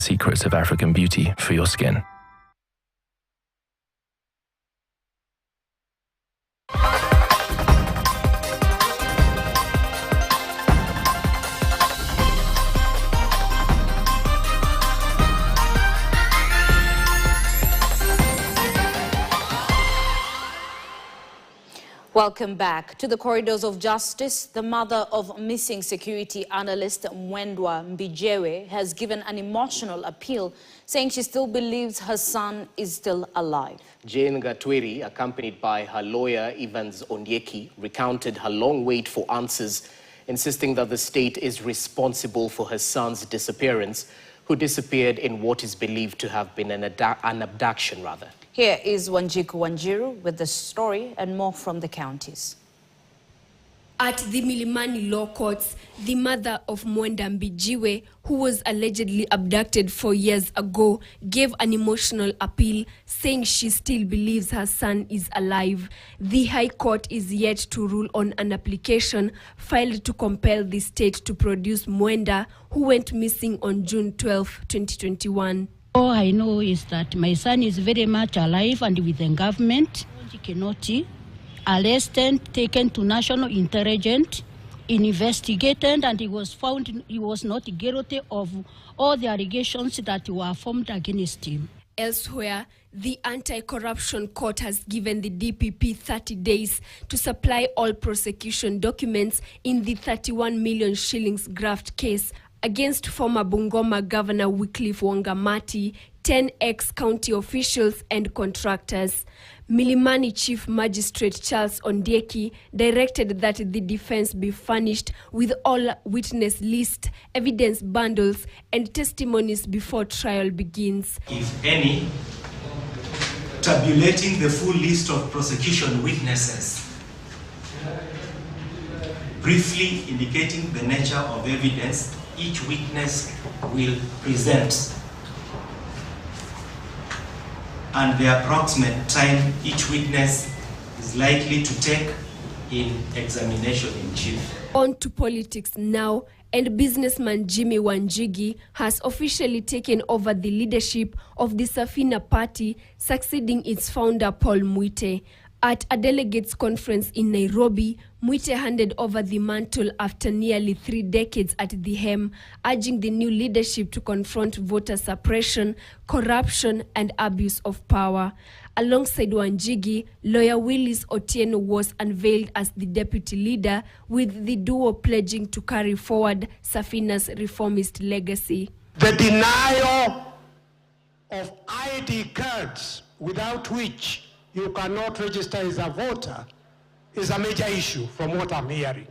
Secrets of African beauty for your skin. Welcome back. To the corridors of justice, the mother of missing security analyst Mwendwa Mbijewe has given an emotional appeal, saying she still believes her son is still alive. Jane Gatwiri, accompanied by her lawyer Evans Ondieki, recounted her long wait for answers, insisting that the state is responsible for her son's disappearance, who disappeared in what is believed to have been an abduction. Here is Wanjiku Wanjiru with the story and more from the counties. At the Milimani Law Courts, the mother of Mwenda Mbijiwe, who was allegedly abducted 4 years ago, gave an emotional appeal, saying she still believes her son is alive. The High Court is yet to rule on an application filed to compel the state to produce Mwenda, who went missing on June 12, 2021. All I know is that my son is very much alive and with the government. Kenoti, arrested, taken to national intelligence, investigated, and he was found he was not guilty of all the allegations that were formed against him. Elsewhere, the Anti-Corruption Court has given the DPP 30 days to supply all prosecution documents in the 31 million shillings graft case against former Bungoma Governor Wycliffe Wangamati, 10 ex-county officials and contractors. Milimani Chief Magistrate Charles Ondieki directed that the defense be furnished with all witness list, evidence bundles, and testimonies before trial begins. If any, tabulating the full list of prosecution witnesses, briefly indicating the nature of evidence each witness will present, and the approximate time each witness is likely to take in examination in chief. On to politics now, and businessman Jimmy Wanjigi has officially taken over the leadership of the Safina Party, succeeding its founder Paul Mwite. At a delegates conference in Nairobi, Mwite handed over the mantle after nearly 3 decades at the helm, urging the new leadership to confront voter suppression, corruption, and abuse of power. Alongside Wanjigi, lawyer Willis Otieno was unveiled as the deputy leader, with the duo pledging to carry forward Safina's reformist legacy. The denial of ID cards, without which you cannot register as a voter, is a major issue from what I'm hearing.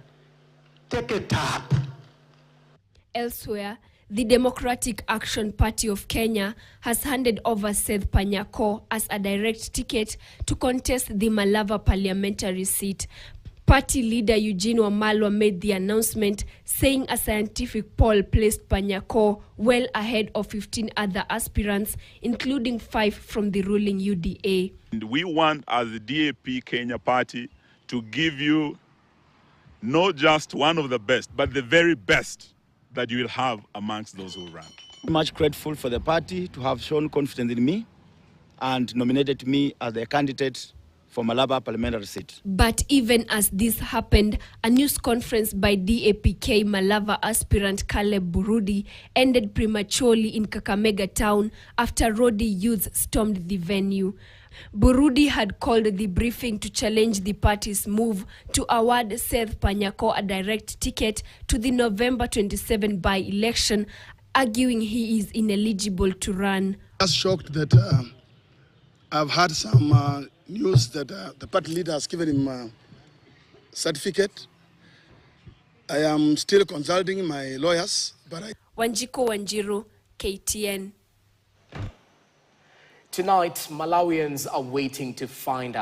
Take it up. Elsewhere, the Democratic Action Party of Kenya has handed over Seth Panyako as a direct ticket to contest the Malava parliamentary seat. Party leader Eugene Wamalwa made the announcement, saying a scientific poll placed Panyako well ahead of 15 other aspirants, including 5 from the ruling UDA. And we want, as the DAP Kenya Party, to give you not just one of the best, but the very best that you will have amongst those who run. Much grateful for the party to have shown confidence in me and nominated me as the candidate for Malaba parliamentary seat. But even as this happened, a news conference by DAPK Malava aspirant Caleb Burudi ended prematurely in Kakamega town after Rodi youths stormed the venue. Burudi had called the briefing to challenge the party's move to award Seth Panyako a direct ticket to the November 27 by-election, arguing he is ineligible to run. I was shocked that I've had some news that the party leader has given him a certificate. I am still consulting my lawyers, but Wanjiko Wanjiru, KTN. Tonight, Malawians are waiting to find out